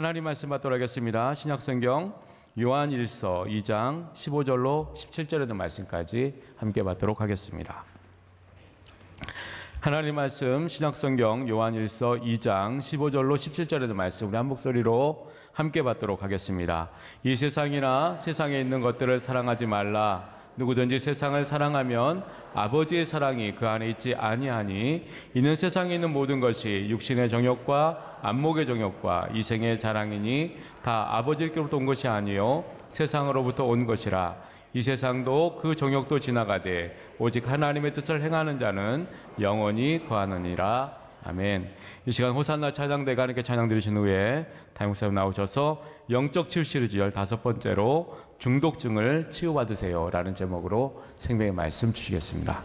하나님 말씀 받도록 하겠습니다. 신약성경 요한일서 2장 15절로 17절에 있는 말씀까지 함께 받도록 하겠습니다. 하나님 말씀 신약성경 요한일서 2장 15절로 17절에 있는 말씀 우리 한 목소리로 함께 받도록 하겠습니다. 이 세상이나 세상에 있는 것들을 사랑하지 말라. 누구든지 세상을 사랑하면 아버지의 사랑이 그 안에 있지 아니하니 이는 세상에 있는 모든 것이 육신의 정욕과 안목의 정욕과 이생의 자랑이니 다 아버지께로부터 온 것이 아니요 세상으로부터 온 것이라. 이 세상도 그 정욕도 지나가되 오직 하나님의 뜻을 행하는 자는 영원히 거하느니라. 아멘. 이 시간 호산나 찬양대가 함께 찬양 들으신 후에 담임목사님 나오셔서 영적 치유 시리즈 15번째로 중독증을 치유받으세요 라는 제목으로 생명의 말씀 주시겠습니다.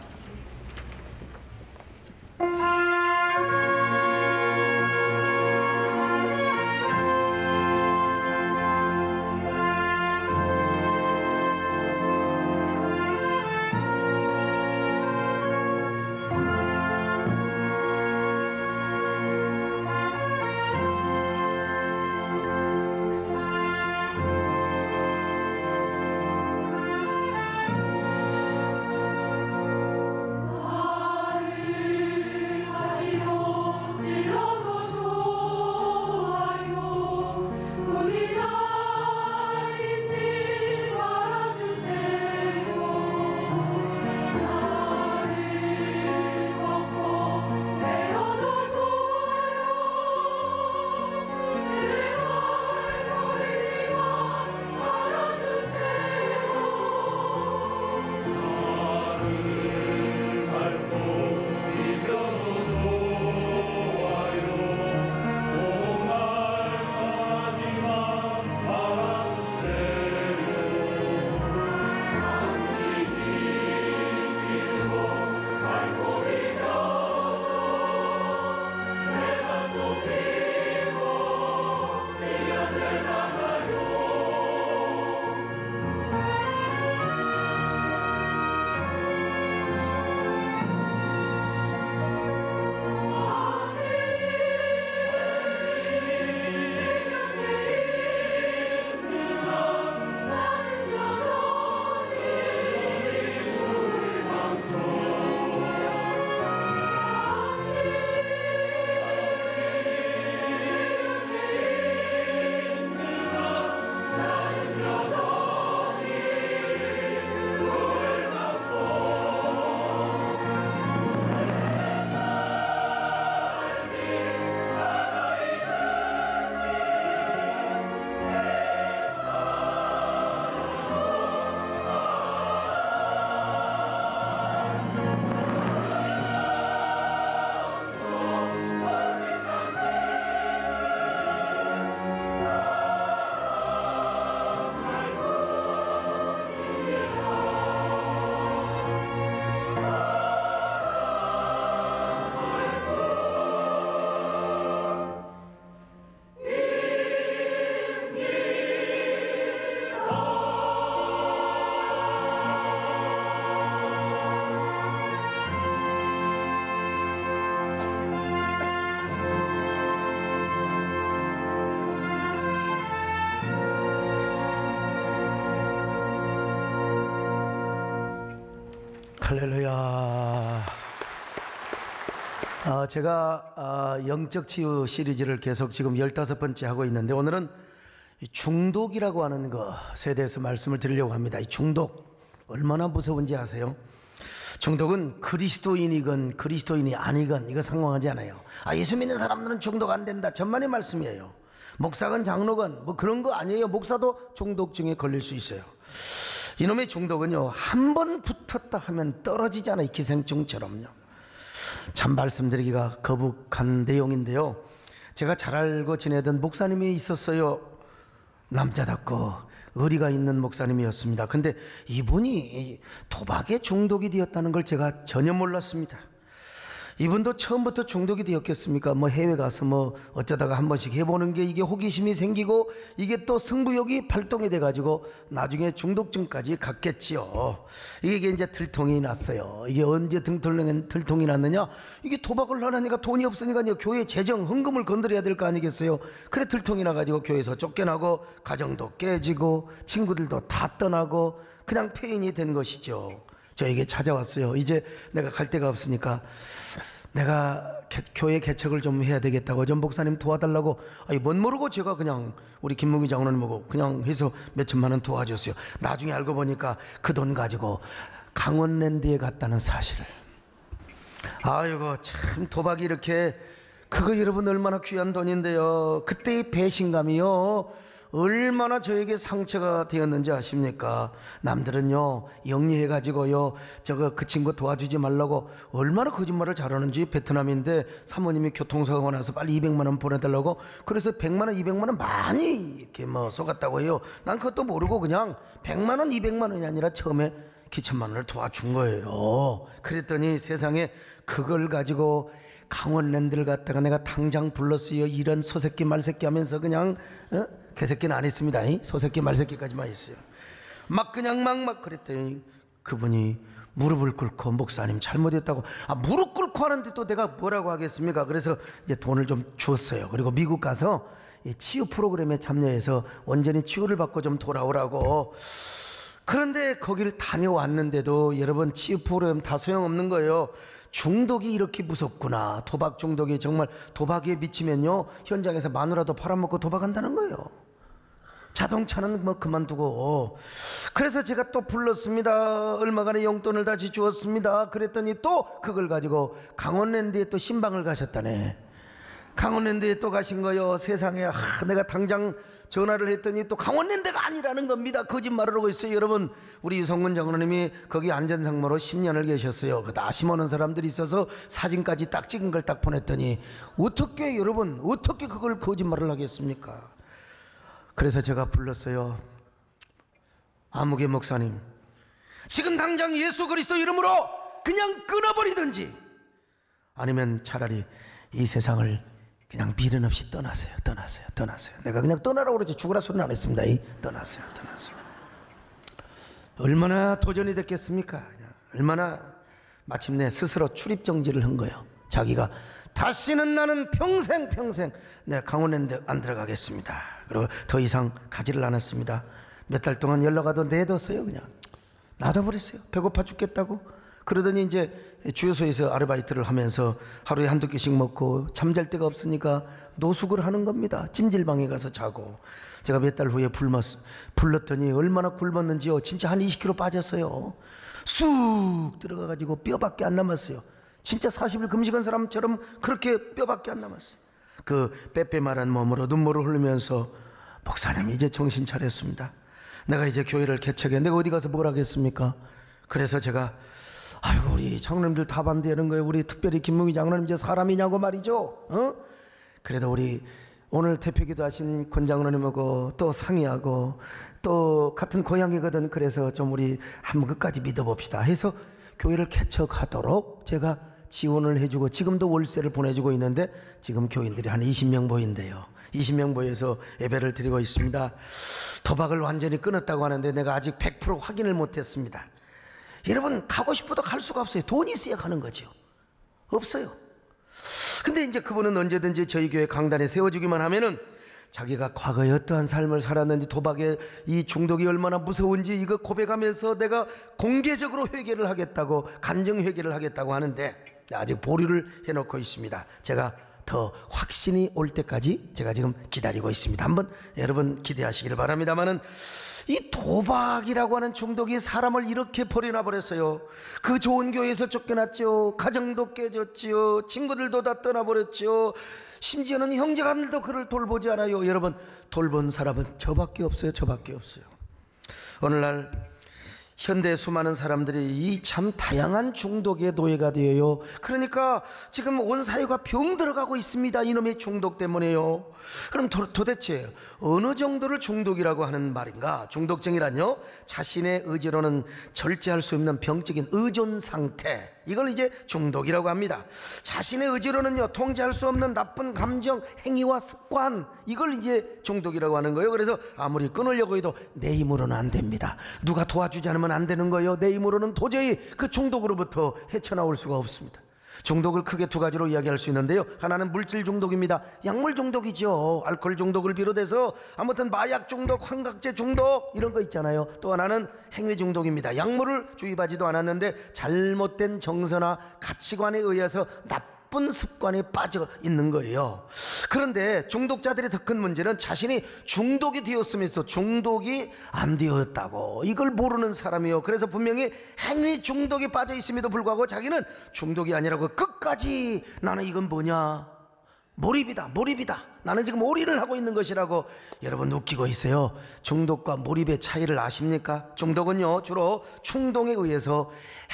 할렐루야. 제가 영적 치유 시리즈를 계속 지금 15번째 하고 있는데 오늘은 중독이라고 하는 것에 대해서 말씀을 드리려고 합니다. 이 중독 얼마나 무서운지 아세요? 중독은 그리스도인이건 그리스도인이 아니건 이거 상관하지 않아요. 예수 믿는 사람들은 중독 안 된다, 전만의 말씀이에요. 목사건 장로건 뭐 그런 거 아니에요. 목사도 중독증에 걸릴 수 있어요. 이놈의 중독은요, 한 번 붙었다 하면 떨어지잖아요. 기생충처럼요. 참 말씀드리기가 거북한 내용인데요, 제가 잘 알고 지내던 목사님이 있었어요. 남자답고 의리가 있는 목사님이었습니다. 근데 이분이 도박에 중독이 되었다는 걸 제가 전혀 몰랐습니다. 이분도 처음부터 중독이 되었겠습니까? 뭐 해외 가서 뭐 어쩌다가 한 번씩 해보는 게 이게 호기심이 생기고 이게 또 승부욕이 발동이 돼가지고 나중에 중독증까지 갔겠지요. 이게 이제 들통이 났어요. 이게 언제 들통이 났느냐? 이게 도박을 하려니까 돈이 없으니까 교회 재정 헌금을 건드려야 될 거 아니겠어요? 그래 들통이 나가지고 교회에서 쫓겨나고 가정도 깨지고 친구들도 다 떠나고 그냥 폐인이 된 것이죠. 저에게 찾아왔어요. 이제 내가 갈 데가 없으니까 내가 교회 개척을 좀 해야 되겠다고 전 목사님 도와달라고. 아니 뭔 모르고 제가 그냥 우리 김문기 장로님하고 그냥 해서 몇 천만 원 도와줬어요. 나중에 알고 보니까 그 돈 가지고 강원랜드에 갔다는 사실을. 아이고 참 도박이 이렇게 그거 여러분 얼마나 귀한 돈인데요. 그때의 배신감이요 얼마나 저에게 상처가 되었는지 아십니까? 남들은요 영리해가지고요 저거 그 친구 도와주지 말라고 얼마나 거짓말을 잘하는지. 베트남인데 사모님이 교통사고가 나서 빨리 200만 원 보내달라고 그래서 100만 원 200만 원 많이 이렇게 뭐 쏘갔다고 해요. 난 그것도 모르고 그냥 100만 원 200만 원이 아니라 처음에 기천만 원을 도와준 거예요. 그랬더니 세상에 그걸 가지고 강원랜드를 갔다가 내가 당장 불렀어요. 이런 소새끼 말새끼 하면서 그냥 개새끼는 안 했습니다. 소새끼 말새끼까지만 했어요. 막 그냥 막 그랬더니 그분이 무릎을 꿇고 목사님 잘못했다고. 무릎 꿇고 하는데 또 내가 뭐라고 하겠습니까? 그래서 이제 돈을 좀 주었어요. 그리고 미국 가서 이 치유 프로그램에 참여해서 완전히 치유를 받고 좀 돌아오라고. 그런데 거기를 다녀왔는데도 여러분 치유 프로그램 다 소용없는 거예요. 중독이 이렇게 무섭구나. 도박 중독이 정말 도박에 미치면요 현장에서 마누라도 팔아먹고 도박한다는 거예요. 자동차는 뭐 그만두고. 그래서 제가 또 불렀습니다. 얼마간의 용돈을 다시 주었습니다. 그랬더니 또 그걸 가지고 강원랜드에 또 신방을 가셨다네. 강원랜드에 또 가신 거요. 세상에 내가 당장 전화를 했더니 또 강원랜드가 아니라는 겁니다. 거짓말을 하고 있어요. 여러분 우리 유성근 장로님이 거기 안전상무로 10년을 계셨어요. 그 나심 오는 사람들이 있어서 사진까지 딱 찍은 걸 딱 보냈더니 어떻게 여러분 어떻게 그걸 거짓말을 하겠습니까? 그래서 제가 불렀어요. 아무개 목사님 지금 당장 예수 그리스도 이름으로 그냥 끊어버리든지 아니면 차라리 이 세상을 그냥 미련 없이 떠나세요. 내가 그냥 떠나라고 그러지 죽으라 소리는 안 했습니다. 떠나세요. 얼마나 도전이 됐겠습니까? 얼마나 마침내 스스로 출입정지를 한 거예요. 자기가 다시는 나는 평생 내가 강원랜드 안 들어가겠습니다. 그리고 더 이상 가지를 않았습니다. 몇 달 동안 연락 와도 내뒀어요. 그냥 놔둬버렸어요. 배고파 죽겠다고. 그러더니 이제 주유소에서 아르바이트를 하면서 하루에 한두 끼씩 먹고 잠잘 데가 없으니까 노숙을 하는 겁니다. 찜질방에 가서 자고. 제가 몇 달 후에 불렀더니 얼마나 굶었는지요. 진짜 한 20kg 빠졌어요. 쑥 들어가가지고 뼈밖에 안 남았어요. 진짜 40일 금식한 사람처럼 그렇게 뼈밖에 안 남았어요. 그 빼빼마른 몸으로 눈물을 흘리면서 목사님 이제 정신 차렸습니다. 내가 이제 교회를 개척해. 내가 어디 가서 뭘 하겠습니까? 그래서 제가 아이고 우리 장로님들 다 반대하는 거예요. 우리 특별히 김문기 장로님 이제 사람이냐고 말이죠. 그래도 우리 오늘 대표기도 하신 권 장로님하고 또 상의하고 또 같은 고향이거든. 그래서 좀 우리 한번 끝까지 믿어봅시다 해서 교회를 개척하도록 제가 지원을 해주고 지금도 월세를 보내주고 있는데 지금 교인들이 한 20명 보인대요. 20명 모여서 예배를 드리고 있습니다. 도박을 완전히 끊었다고 하는데 내가 아직 100% 확인을 못했습니다. 여러분 가고 싶어도 갈 수가 없어요. 돈이 있어야 가는 거죠. 없어요. 근데 이제 그분은 언제든지 저희 교회 강단에 세워주기만 하면은 자기가 과거에 어떠한 삶을 살았는지 도박의 이 중독이 얼마나 무서운지 이거 고백하면서 내가 공개적으로 회개를 하겠다고 간증 회개를 하겠다고 하는데 아직 보류를 해놓고 있습니다. 제가 더 확신이 올 때까지 제가 지금 기다리고 있습니다. 한번 여러분 기대하시기를 바랍니다만은 이 도박이라고 하는 중독이 사람을 이렇게 버려놔 버렸어요. 그 좋은 교회에서 쫓겨났죠. 가정도 깨졌지요. 친구들도 다 떠나버렸죠. 심지어는 형제간들도 그를 돌보지 않아요. 여러분 돌본 사람은 저밖에 없어요. 오늘날 현대 수많은 사람들이 이 참 다양한 중독의 노예가 되어요. 그러니까 지금 온 사회가 병 들어가고 있습니다. 이놈의 중독 때문에요. 그럼 도대체 어느 정도를 중독이라고 하는 말인가? 중독증이란요 자신의 의지로는 절제할 수 없는 병적인 의존 상태. 이걸 이제 중독이라고 합니다. 자신의 의지로는요 통제할 수 없는 나쁜 감정, 행위와 습관, 이걸 이제 중독이라고 하는 거예요. 그래서 아무리 끊으려고 해도 내 힘으로는 안 됩니다. 누가 도와주지 않으면 안 되는 거예요. 내 힘으로는 도저히 그 중독으로부터 헤쳐나올 수가 없습니다. 중독을 크게 두 가지로 이야기할 수 있는데요. 하나는 물질 중독입니다. 약물 중독이죠. 알코올 중독을 비롯해서 아무튼 마약 중독, 환각제 중독 이런 거 있잖아요. 또 하나는 행위 중독입니다. 약물을 주입하지도 않았는데 잘못된 정서나 가치관에 의해서 나쁜 습관에 빠져 있는 거예요. 그런데 중독자들의 더 큰 문제는 자신이 중독이 되었으면서 중독이 안 되었다고, 이걸 모르는 사람이요. 그래서 분명히 행위 중독에 빠져 있음에도 불구하고 자기는 중독이 아니라고 끝까지 나는 이건 뭐냐, 몰입이다, 몰입이다, 나는 지금 올인을 하고 있는 것이라고 여러분 웃기고 있어요. 중독과 몰입의 차이를 아십니까? 중독은요 주로 충동에 의해서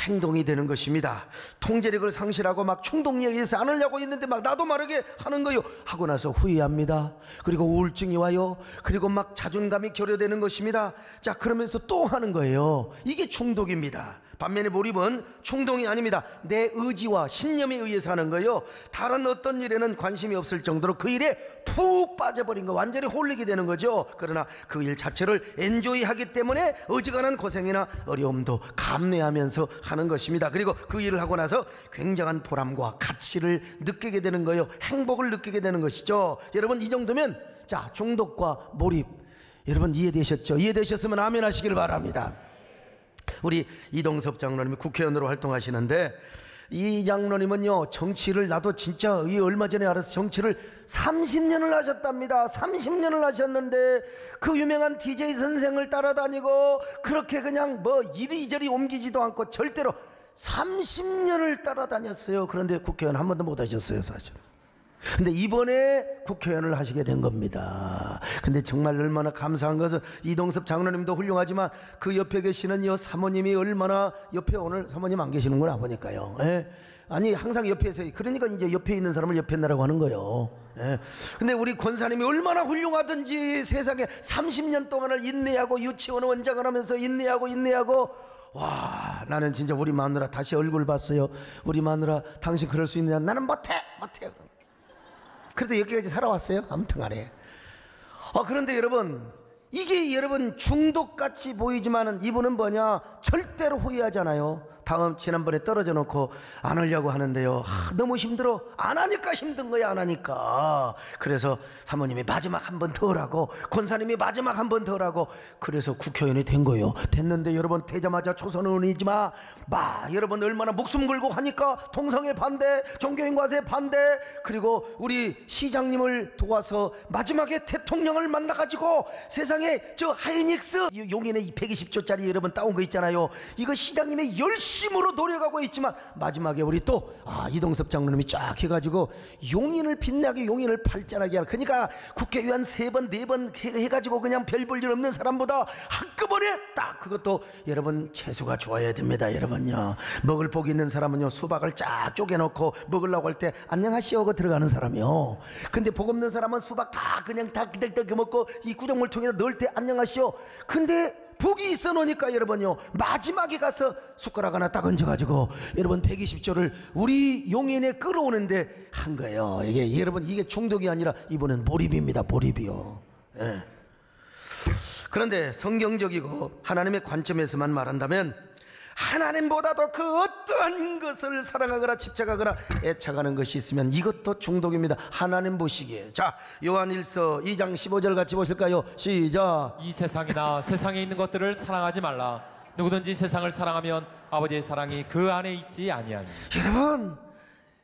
행동이 되는 것입니다. 통제력을 상실하고 막 충동에 의해서 안 하려고 했는데 막 나도 모르게 하는 거요. 하고 나서 후회합니다. 그리고 우울증이 와요. 그리고 막 자존감이 결여되는 것입니다. 자, 그러면서 또 하는 거예요. 이게 중독입니다. 반면에 몰입은 충동이 아닙니다. 내 의지와 신념에 의해서 하는 거예요. 다른 어떤 일에는 관심이 없을 정도로 그 일에 푹 빠져버린 거, 완전히 홀리게 되는 거죠. 그러나 그 일 자체를 엔조이하기 때문에 어지간한 고생이나 어려움도 감내하면서 하는 것입니다. 그리고 그 일을 하고 나서 굉장한 보람과 가치를 느끼게 되는 거예요. 행복을 느끼게 되는 것이죠. 여러분, 이 정도면 자, 중독과 몰입 여러분 이해되셨죠? 이해되셨으면 아멘 하시길 바랍니다. 우리 이동섭 장로님이 국회의원으로 활동하시는데, 이 장로님은요 정치를, 나도 진짜 이 얼마 전에 알아서 정치를 30년을 하셨답니다. 30년을 하셨는데 그 유명한 DJ 선생을 따라다니고 그렇게 그냥 뭐 이리저리 옮기지도 않고 절대로 30년을 따라다녔어요. 그런데 국회의원 한 번도 못 하셨어요, 사실. 근데 이번에 국회의원을 하시게 된 겁니다. 근데 정말 얼마나 감사한 것은, 이동섭 장로님도 훌륭하지만 그 옆에 계시는 이 사모님이 얼마나, 옆에 오늘 사모님 안 계시는구나 보니까요. 예? 아니 항상 옆에서, 그러니까 이제 옆에 있는 사람을 옆에 있나라고 하는 거예요. 예? 근데 우리 권사님이 얼마나 훌륭하든지 세상에 30년 동안을 인내하고 유치원 원장을 하면서 인내하고 와, 나는 진짜 우리 마누라 다시 얼굴 봤어요. 우리 마누라 당신 그럴 수 있느냐? 나는 못해. 그래도 여기까지 살아왔어요. 아무튼 간에. 그런데 여러분, 이게 여러분 중독같이 보이지만은 이분은 뭐냐, 절대로 후회하잖아요. 지난번에 떨어져 놓고 안 하려고 하는데요, 너무 힘들어. 안 하니까 힘든 거야, 안 하니까. 그래서 사모님이 마지막 한 번 더 하라고, 권사님이 마지막 한 번 더 하라고, 그래서 국회의원이 된 거예요. 됐는데 여러분, 되자마자 초선 의원이지 여러분 얼마나 목숨 걸고 하니까 동성애 반대, 종교인 과세 반대, 그리고 우리 시장님을 도와서 마지막에 대통령을 만나가지고 세상에 저 하이닉스 용인의 120조짜리 여러분 따온 거 있잖아요. 이거 시장님이 열심으로 노력하고 있지만 마지막에 우리 또 이동섭 장로님이 쫙 해가지고 용인을 빛나게, 용인을 발전하게 하는, 그러니까 국회의원 3번 4번 해가지고 그냥 별 볼 일 없는 사람보다 한꺼번에 딱, 그것도 여러분 재수가 좋아야 됩니다. 여러분요, 먹을 복이 있는 사람은요 수박을 쫙 쪼개놓고 먹으려고 할 때 안녕하시오 하고 들어가는 사람이요. 근데 복 없는 사람은 수박 다 그냥 다 기들기들 먹고 이 구정물통에다 넣을 때 안녕하시오. 근데 복이 있어 놓으니까 여러분요 마지막에 가서 숟가락 하나 딱 얹어가지고 여러분 120조를 우리 용인에 끌어오는데 한 거예요. 이게 여러분, 이게 중독이 아니라 이번엔 몰입입니다. 몰입이요. 예. 그런데 성경적이고 하나님의 관점에서만 말한다면, 하나님보다도 그 어떠한 것을 사랑하거나 집착하거나 애착하는 것이 있으면 이것도 중독입니다. 하나님 보시기에. 자, 요한일서 2장 15절 같이 보실까요? 시작. 이 세상이나 세상에 있는 것들을 사랑하지 말라. 누구든지 세상을 사랑하면 아버지의 사랑이 그 안에 있지 아니하니. 여러분,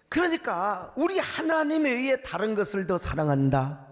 그러니까 우리 하나님에 의해 다른 것을 더 사랑한다,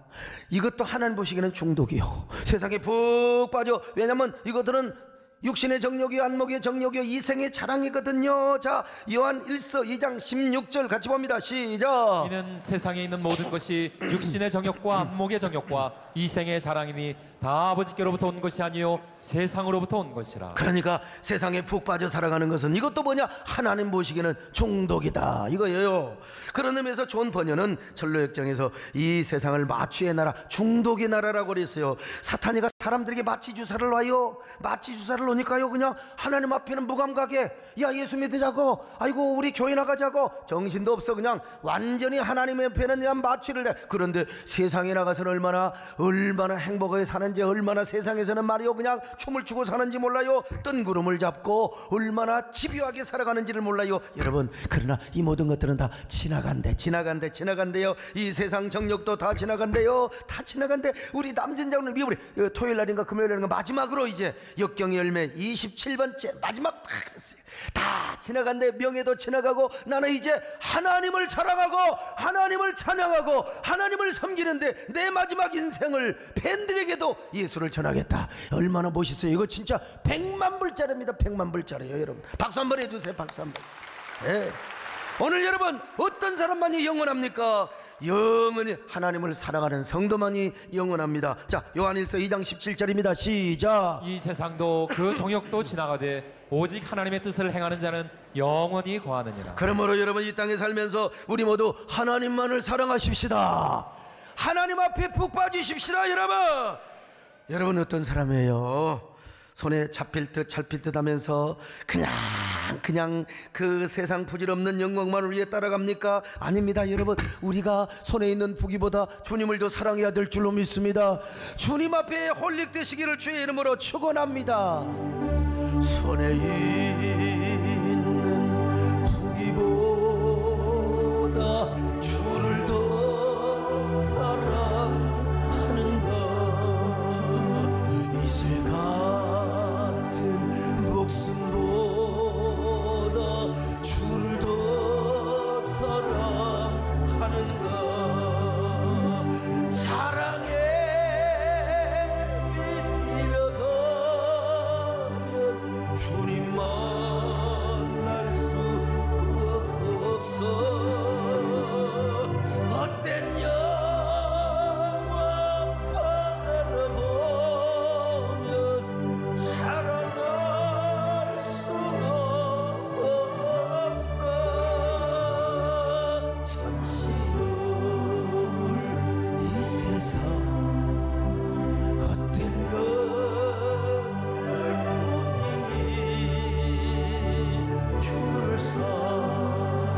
이것도 하나님 보시기에는 중독이요. 세상에 푹 빠져. 왜냐하면 이것들은 육신의 정욕이요, 안목의 정욕이요, 이생의 자랑이거든요. 자, 요한 1서 2장 16절 같이 봅니다. 시작. 이는 세상에 있는 모든 것이 육신의 정욕과 안목의 정욕과 이생의 자랑이니 다 아버지께로부터 온 것이 아니요 세상으로부터 온 것이라. 그러니까 세상에 푹 빠져 살아가는 것은 이것도 뭐냐, 하나님 보시기에는 중독이다, 이거예요. 그런 의미에서 존 번연은 전로역정에서 이 세상을 마취의 나라, 중독의 나라라고 그랬어요. 사탄이가 사람들에게 마취 주사를 놔요. 마취 주사를 놓으니까요 그냥 하나님 앞에는 무감각해. 야 예수 믿으자고, 아이고 우리 교회 나가자고, 정신도 없어. 그냥 완전히 하나님 옆에는 그냥 마취를 해. 그런데 세상에 나가서는 얼마나 행복하게 사는지, 얼마나 세상에서는 말이요 그냥 춤을 추고 사는지 몰라요. 뜬구름을 잡고 얼마나 집요하게 살아가는지를 몰라요. 여러분, 그러나 이 모든 것들은 다 지나간대요. 이 세상 정력도 다 지나간대요. 다 지나간대. 우리 남진장로님 우리 토요일 날인가 금요일 날인가 마지막으로 이제 역경의 열매 27번째 마지막 다 했어요. 다 지나간대. 명예도 지나가고 나는 이제 하나님을 사랑하고 하나님을 찬양하고 하나님을 섬기는데 내 마지막 인생을 팬들에게도 예수를 전하겠다. 얼마나 멋있어요. 이거 진짜 100만 불짜리입니다. 100만 불짜리예요. 여러분 박수 한번 해주세요. 박수 한번. 네. 오늘 여러분 어떤 사람만이 영원합니까? 영원히 하나님을 사랑하는 성도만이 영원합니다. 자, 요한일서 2장 17절입니다. 시작. 이 세상도 그 정욕도 지나가되 오직 하나님의 뜻을 행하는 자는 영원히 거하느니라. 그러므로 여러분 이 땅에 살면서 우리 모두 하나님만을 사랑하십시다. 하나님 앞에 푹 빠지십시다. 여러분 어떤 사람이에요? 손에 잡힐 듯 찰필 듯 하면서 그냥 그 세상 부질없는 영광만을 위해 따라갑니까? 아닙니다. 여러분, 우리가 손에 있는 부귀보다 주님을 더 사랑해야 될 줄로 믿습니다. 주님 앞에 홀릭되시기를 주의 이름으로 축원합니다. 손에 있는 부귀보다 주를 더 사랑하는가. 이세 같은 목숨보다 주를 더 사랑하는가. 사랑에 밀어가면 주님만 알 수 없어. 어떤 영화 바라보면 사랑할 수가 없어. 잠시 이 세상 어떤 것들뿐이니 주를 사랑하는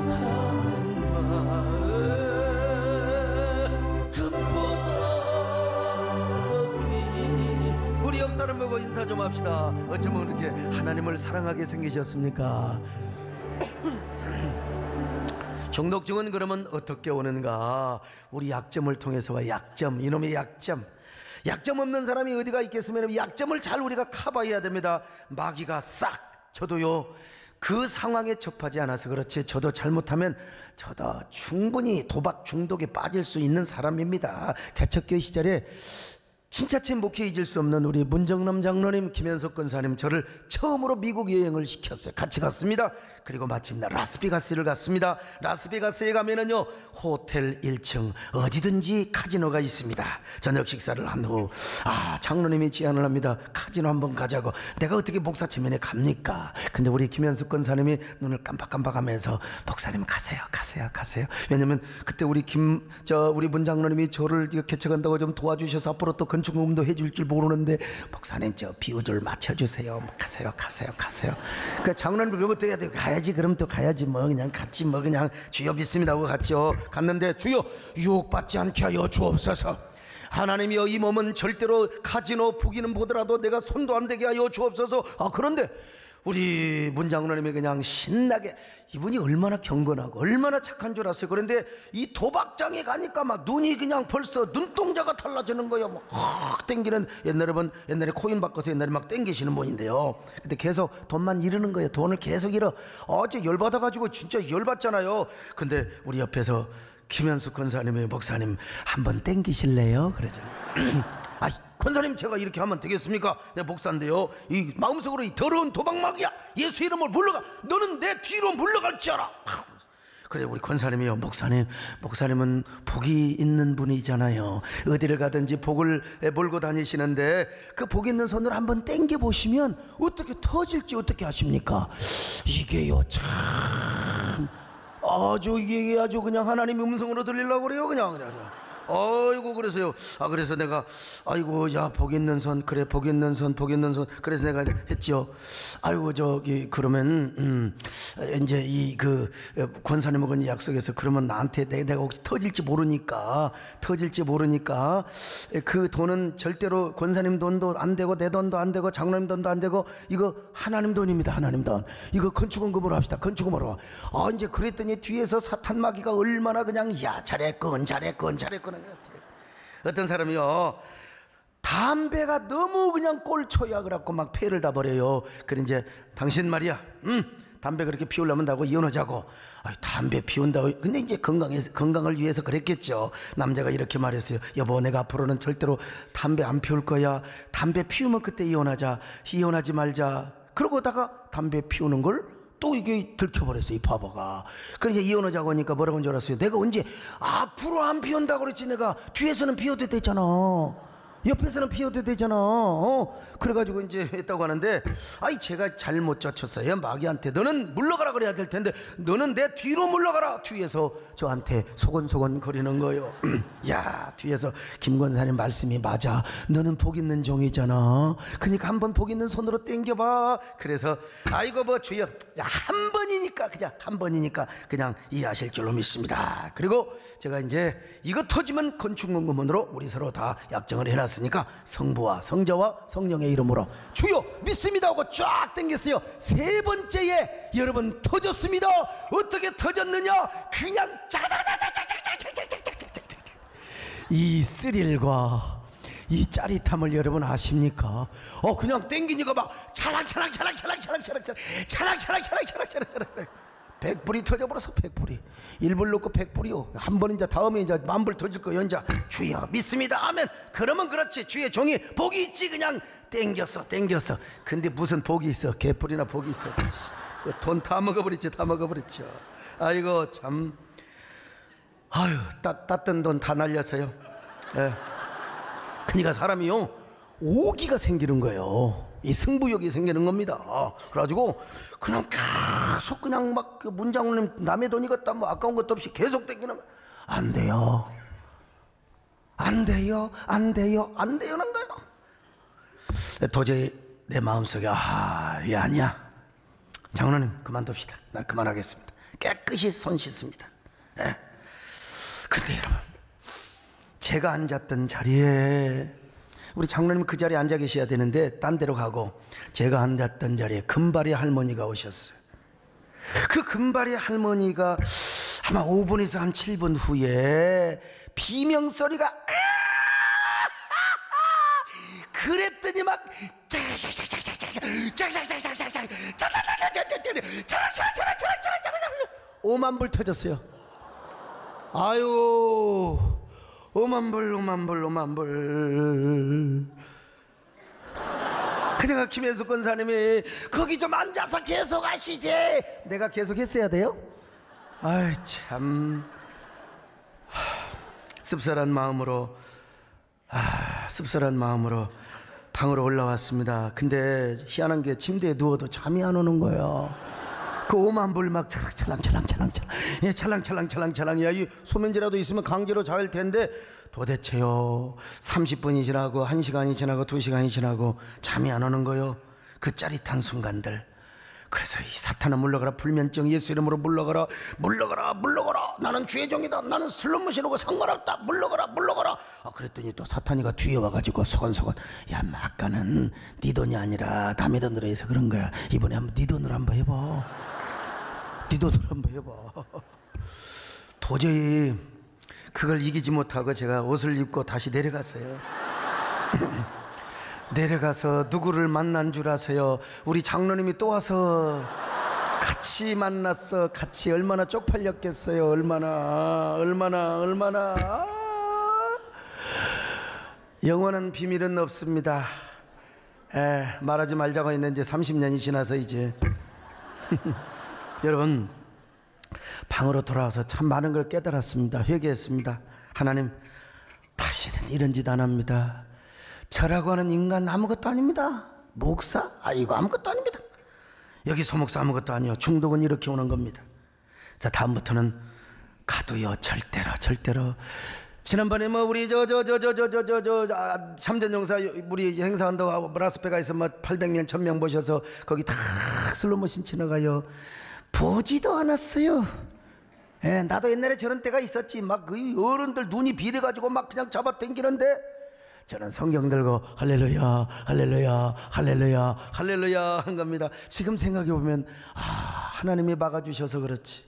마음 금보다 높이. 우리 옆 사람 보고 인사 좀 합시다. 어쩌면 이렇게 하나님을 사랑하게 생기셨습니까? 중독증은 그러면 어떻게 오는가? 우리 약점을 통해서 와. 약점, 이놈의 약점. 약점 없는 사람이 어디가 있겠으면 약점을 잘 우리가 커버해야 됩니다. 마귀가 싹. 저도요 그 상황에 접하지 않아서 그렇지 저도 잘못하면 저도 충분히 도박 중독에 빠질 수 있는 사람입니다. 개척교회 시절에 진짜 제 목회 잊을 수 없는 우리 문정남 장로님, 김현석 권사님 저를 처음으로 미국 여행을 시켰어요. 같이 갔습니다. 그리고 마침내 라스베가스를 갔습니다. 라스베가스에 가면은요 호텔 1층 어디든지 카지노가 있습니다. 저녁 식사를 한 후 장로님이 제안을 합니다. 카지노 한번 가자고. 내가 어떻게 목사 체면에 갑니까? 근데 우리 김현석 권사님이 눈을 깜빡깜빡하면서 목사님 가세요. 왜냐면 그때 우리 우리 문 장로님이 저를 개척한다고 좀 도와주셔서 앞으로 또 건축공도 해줄 줄 모르는데 목사님 저 비유를 맞춰주세요. 가세요. 그러니까 장로님 그러면 또 해야 돼. 가야지. 그럼 또 가야지. 뭐 그냥 갔지. 뭐 그냥 주여 믿습니다 하고 갔죠. 갔는데 주여 유혹받지 않게 하여 주옵소서. 하나님이여 이 몸은 절대로 카지노 보기는 보더라도 내가 손도 안 대게 하여 주옵소서. 그런데 우리 문장로님이 그냥 신나게, 이분이 얼마나 경건하고 얼마나 착한 줄 아세요? 그런데 이 도박장에 가니까 막 눈이 그냥 벌써 눈동자가 달라지는 거예요. 막 확 땡기는, 옛날에 코인 바꿔서 옛날에 막 땡기시는 분인데요. 근데 계속 돈만 잃는 거예요. 돈을 계속 잃어. 어제 열받아가지고 진짜 열받잖아요. 근데 우리 옆에서 김현숙 권사님의 목사님 한번 땡기실래요? 그러잖아요. 권사님 제가 이렇게 하면 되겠습니까? 내가 목사인데요. 이 마음속으로 이 더러운 도박마귀야, 예수 이름을 물러가. 너는 내 뒤로 물러갈 줄 알아. 그래 우리 권사님이요. 목사님은 복이 있는 분이잖아요. 어디를 가든지 복을 몰고 다니시는데 그 복 있는 손을 한번 땡겨 보시면 어떻게 터질지 어떻게 아십니까? 이게요 참 이게 아주 그냥 하나님의 음성으로 들리려고 그래요. 그냥 아이고 그래서요. 그래서 내가 아이고 야 복 있는 손 그래 복 있는 손 복 있는 손 그래서 내가 했지요. 아이고 저기 그러면 이제 이 그 권사님하고 약속해서 그러면 나한테 내가 혹시 터질지 모르니까 그 돈은 절대로 권사님 돈도 안 되고 내 돈도 안 되고 장로님 돈도 안 되고 이거 하나님 돈입니다. 하나님 돈. 이거 건축원금으로 합시다. 건축원금으로. 이제 그랬더니 뒤에서 사탄마귀가 얼마나 그냥 야 잘했건 어떤 사람이요 담배가 너무 그냥 꼴초야 그래갖고 막 폐를 다 버려요. 그래 이제 당신 말이야 담배 그렇게 피우려면 다고 이혼하자고. 담배 피운다고. 근데 이제 건강을 위해서 그랬겠죠. 남자가 이렇게 말했어요. 여보 내가 앞으로는 절대로 담배 안 피울 거야. 담배 피우면 그때 이혼하지 말자. 그러고다가 담배 피우는 걸 또 이게 들켜버렸어요. 이 바보가. 그래서 이혼하자고 하니까 뭐라고 한 줄 알았어요? 내가 언제 앞으로 안 피운다고 그랬지. 내가 뒤에서는 피워도 되잖아. 옆에서는 피워도 되잖아. 그래가지고 이제 했다고 하는데 제가 잘못 쫓았어요. 마귀한테 너는 물러가라 그래야 될 텐데 너는 내 뒤로 물러가라. 뒤에서 저한테 소곤소곤 거리는 거예요. 야 뒤에서 김권사님 말씀이 맞아. 너는 복 있는 종이잖아. 그러니까 한번 복 있는 손으로 땡겨봐. 그래서 아이고 뭐 주여 한 번이니까 그냥 이해하실 줄로 믿습니다. 그리고 제가 이제 이거 터지면 건축원금으로 우리 서로 다 약정을 해놨으니까 성부와 성자와 성령의 이름으로 주여 믿습니다 하고 쫙 당겼어요. 세 번째에 여러분 터졌습니다. 어떻게 터졌느냐? 그냥 이 스릴과 이 짜릿함을 여러분 아십니까? 그냥 땡기니까 막 차랑차랑 100불이 터져버려서 100불이 1불 넣고 100불이요. 한 번 이제 다음에 이제 만불 터질 거예요. 이제 주여 믿습니다 하면 그러면 그렇지 주의 종이 복이 있지. 그냥 땡겼어. 근데 무슨 복이 있어? 개뿔이나 복이 있어. 돈 다 먹어버렸죠. 아이고 참. 땄던 돈 다 날렸어요. 그러니까 사람이요 오기가 생기는 거예요. 이 승부욕이 생기는 겁니다. 그래가지고 그냥 계속 그냥 막 문장님 남의 돈이 같다 뭐 아까운 것도 없이 계속 땡기는 거예요. 안 돼요 는 거예요. 도저히 내 마음속에 아니야 장로님 그만둡시다. 난 그만하겠습니다. 깨끗이 손 씻습니다. 근데 여러분 제가 앉았던 자리에 우리 장로님 그 자리에 앉아 계셔야 되는데 딴 데로 가고 제가 앉았던 자리에 금발이 할머니가 오셨어요. 그 금발이 할머니가 아마 5분에서 한 7분 후에 비명소리가 그랬더니 막 5만 불 터졌어요. 아유 5만 불. 그냥 김현숙 권사님이 거기 좀 앉아서 계속 하시지. 내가 계속 했어야 돼요? 아이 참 씁쓸한 마음으로 방으로 올라왔습니다. 근데 희한한 게 침대에 누워도 잠이 안 오는 거예요. 그 5만 불 막 찰랑찰랑. 야, 이 소면제라도 있으면 강제로 잘 텐데 도대체요 30분이 지나고 1시간이 지나고 2시간이 지나고 잠이 안 오는 거요. 그 짜릿한 순간들. 그래서 이 사탄아 물러가라. 불면증 예수 이름으로 물러가라. 나는 주의 종이다. 나는 슬롯머신하고 상관없다. 물러가라. 그랬더니 또 사탄이가 뒤에 와가지고 소곤소곤 야 아까는 네 돈이 아니라 남의 돈으로 해서 그런 거야. 이번에 한번 네 돈으로 한번 해봐. 도저히 그걸 이기지 못하고 제가 옷을 입고 다시 내려갔어요. 내려가서 누구를 만난 줄 아세요? 우리 장로님이 또 와서 같이 만났어. 같이 얼마나 쪽팔렸겠어요. 얼마나 영원한 비밀은 없습니다. 말하지 말자고 했는데 30년이 지나서 이제 여러분 방으로 돌아와서 참 많은 걸 깨달았습니다. 회개했습니다. 하나님 다시는 이런 짓 안 합니다. 저라고 하는 인간 아무것도 아닙니다. 목사? 이거 아무것도 아닙니다. 여기 소목사 아무것도 아니요. 중독은 이렇게 오는 겁니다. 자 다음부터는 가도요 절대로 지난번에 뭐 우리 참전용사 우리 행사한다고 라스베가스에서 뭐 800명 1000명 모셔서 거기 다 슬로모션 지나가요. 보지도 않았어요. 예, 나도 옛날에 저런 때가 있었지. 막 그 어른들 눈이 비려가지고 막 그냥 잡아당기는데 저는 성경 들고 할렐루야 할렐루야 할렐루야 할렐루야 한 겁니다. 지금 생각해보면 하나님이 막아주셔서 그렇지,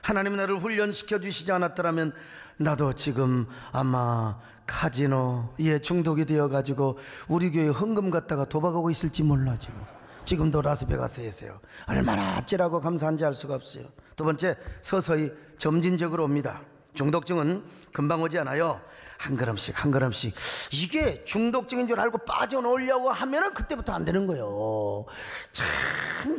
하나님이 나를 훈련시켜 주시지 않았더라면 나도 지금 아마 카지노에 중독이 되어가지고 우리 교회 헌금 갖다가 도박하고 있을지 몰라. 지금도 라스베가스에 있어요. 얼마나 아찔하고 감사한지 알 수가 없어요. 두 번째, 서서히 점진적으로 옵니다. 중독증은 금방 오지 않아요. 한 걸음씩 한 걸음씩. 이게 중독증인 줄 알고 빠져놓으려고 하면은 그때부터 안 되는 거예요. 참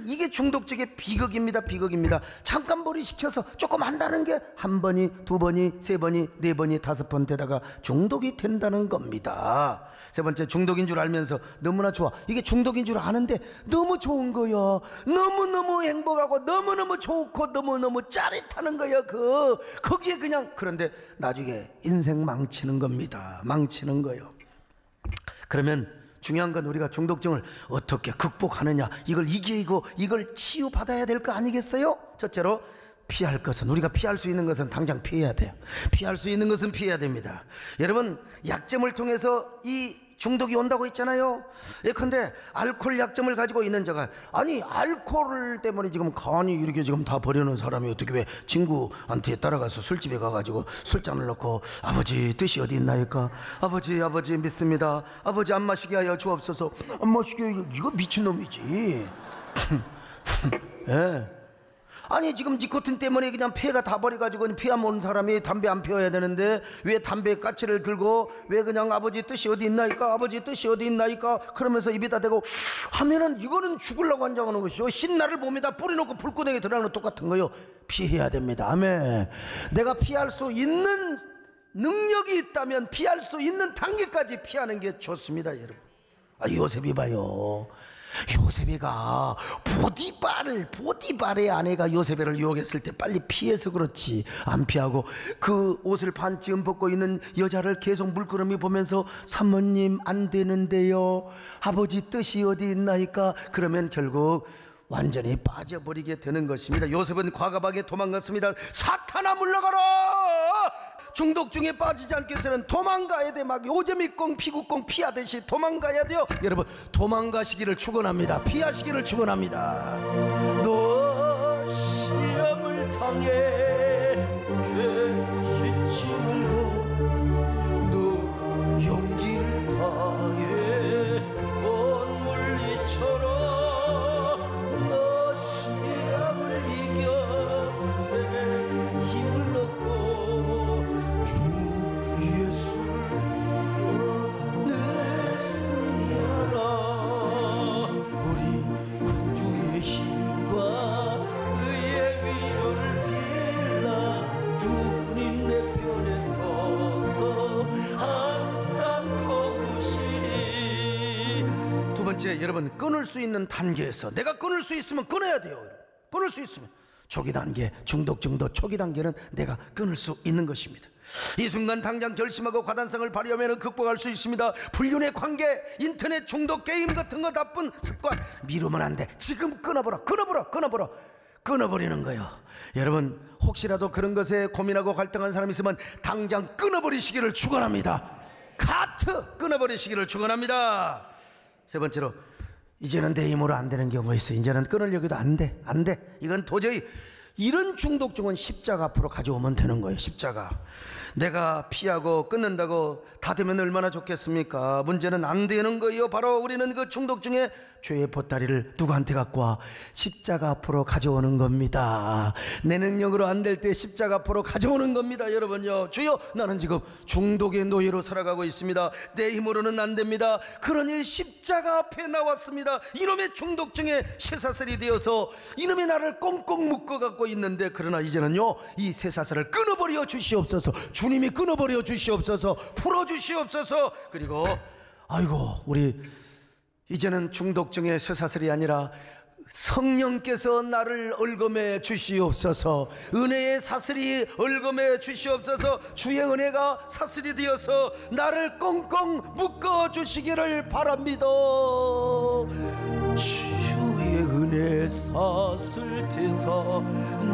이게 중독증의 비극입니다. 비극입니다. 잠깐 몰입시켜서 조금 한다는 게 한 번이 두 번이 세 번이 네 번이 다섯 번 되다가 중독이 된다는 겁니다. 세 번째, 중독인 줄 알면서 너무나 좋아. 이게 중독인 줄 아는데 너무 좋은 거야. 너무너무 행복하고 너무너무 좋고 너무너무 짜릿하는 거야. 거기에 그냥. 그런데 나중에 인생 망치는 겁니다. 망치는 거요. 그러면 중요한 건 우리가 중독증을 어떻게 극복하느냐, 이걸 이기고 이걸 치유받아야 될 거 아니겠어요? 첫째로, 피할 것은, 우리가 피할 수 있는 것은 당장 피해야 돼요. 피할 수 있는 것은 피해야 됩니다. 여러분, 약점을 통해서 이 중독이 온다고 했잖아요. 예컨대 알코올 약점을 가지고 있는 자가, 아니 알코올 때문에 지금 간이 이렇게 지금 다 버리는 사람이 어떻게 왜 친구한테 따라가서 술집에 가가지고 술잔을 넣고 아버지 뜻이 어디 있나이까, 아버지 믿습니다, 아버지 안 마시게 하여 주옵소서, 안 마시게. 이거 미친놈이지. 예. 아니 지금 니코틴 때문에 그냥 폐가 다 버려가지고 폐암 온 사람이 담배 안 피워야 되는데 왜 담배 까치를 들고 왜 그냥 아버지 뜻이 어디 있나이까, 아버지 뜻이 어디 있나이까 그러면서 입에다 대고 하면은 이거는 죽으려고 환장하는 것이죠. 신나를 몸에다 뿌려놓고 불구덩이에 들어가는 거 똑같은 거요. 피해야 됩니다. 아멘. 내가 피할 수 있는 능력이 있다면 피할 수 있는 단계까지 피하는 게 좋습니다, 여러분. 요셉이 봐요. 요셉이가 보디발의 아내가 요셉을 유혹했을 때 빨리 피해서 그렇지, 안 피하고 그 옷을 반쯤 벗고 있는 여자를 계속 물끄러미 보면서 사모님 안 되는데요, 아버지 뜻이 어디 있나이까, 그러면 결국 완전히 빠져버리게 되는 것입니다. 요셉은 과감하게 도망갔습니다. 사탄아 물러가라. 중독증에 빠지지 않기 위해서는 도망가야 돼. 막 오재미꽁 피구꽁 피하듯이 도망가야 돼요. 여러분, 도망가시기를 축원합니다. 피하시기를 축원합니다. 너 시험을 당해 죄 잊지 말고 너 용기를 다해 온 물리처럼 너 시험을 이겨 힘을 얻고 여러분, 끊을 수 있는 단계에서 내가 끊을 수 있으면 끊어야 돼요. 끊을 수 있으면. 초기 단계, 중독증도 초기 단계는 내가 끊을 수 있는 것입니다. 이 순간 당장 결심하고 과단성을 발휘하면 극복할 수 있습니다. 불륜의 관계, 인터넷 중독, 게임 같은 거 나쁜 습관 미루면 안 돼. 지금 끊어버리는 거예요. 여러분, 혹시라도 그런 것에 고민하고 갈등한 사람이 있으면 당장 끊어버리시기를 축원합니다. 카트 끊어버리시기를 축원합니다. 세 번째로, 이제는 내 힘으로 안 되는 경우가 있어요. 이제는 끊으려고 해도 안 돼. 이건 도저히, 이런 중독증은 십자가 앞으로 가져오면 되는 거예요. 십자가. 내가 피하고 끊는다고 다 되면 얼마나 좋겠습니까? 문제는 안 되는 거예요. 바로 우리는 그 중독증의 죄의 보따리를 누구한테 갖고 와? 십자가 앞으로 가져오는 겁니다. 내 능력으로 안 될 때 십자가 앞으로 가져오는 겁니다. 여러분요, 주여, 나는 지금 중독의 노예로 살아가고 있습니다. 내 힘으로는 안 됩니다. 그러니 십자가 앞에 나왔습니다. 이놈의 중독증에 쇠사슬이 되어서 이놈의 나를 꽁꽁 묶어갖고 있는데, 그러나 이제는요, 이 쇠사슬을 끊어버려 주시옵소서. 주님이 끊어버려 주시옵소서. 풀어주시옵소서. 그리고 아이고, 우리 이제는 중독증의 쇠사슬이 아니라 성령께서 나를 얽어매 주시옵소서. 은혜의 사슬이 얽어매 주시옵소서. 주의 은혜가 사슬이 되어서 나를 꽁꽁 묶어 주시기를 바랍니다. 주의 은혜 사슬 대사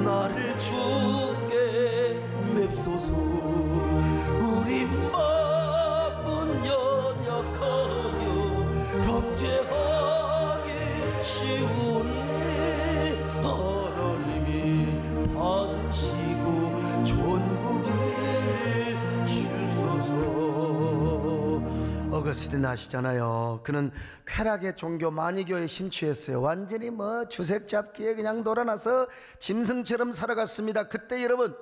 나를 주게 맵소서. 우리 마음은 연약하여 범죄하기 쉬우니 하나님이 받으시고 존귀를 주소서. 어거스틴 아시잖아요. 그는 쾌락의 종교 마니교에 심취했어요. 완전히 주색 잡기에 그냥 놀아나서 짐승처럼 살아갔습니다. 그때 여러분,